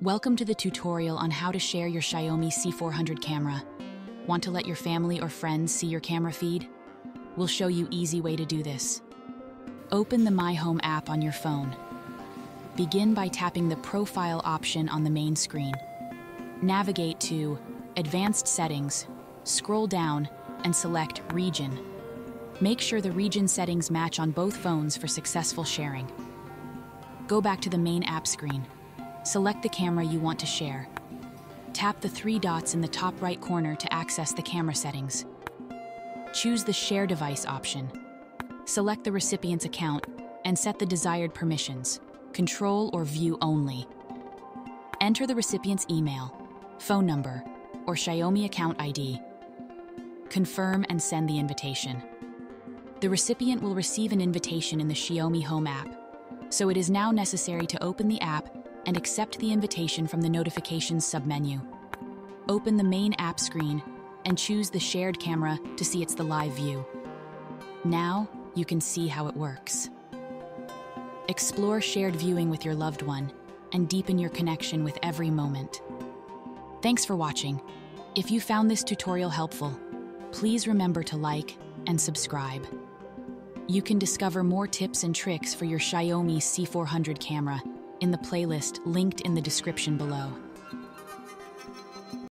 Welcome to the tutorial on how to share your Xiaomi C400 camera. Want to let your family or friends see your camera feed? We'll show you easy way to do this. Open the My Home app on your phone. Begin by tapping the Profile option on the main screen. Navigate to Advanced Settings, scroll down, and select Region. Make sure the region settings match on both phones for successful sharing. Go back to the main app screen. Select the camera you want to share. Tap the three dots in the top right corner to access the camera settings. Choose the Share Device option. Select the recipient's account and set the desired permissions, control or view only. Enter the recipient's email, phone number, or Xiaomi account ID. Confirm and send the invitation. The recipient will receive an invitation in the Xiaomi Home app, so it is now necessary to open the app and accept the invitation from the Notifications submenu. Open the main app screen and choose the shared camera to see it's the live view. Now, you can see how it works. Explore shared viewing with your loved one and deepen your connection with every moment. Thanks for watching. If you found this tutorial helpful, please remember to like and subscribe. You can discover more tips and tricks for your Xiaomi C400 camera in the playlist linked in the description below.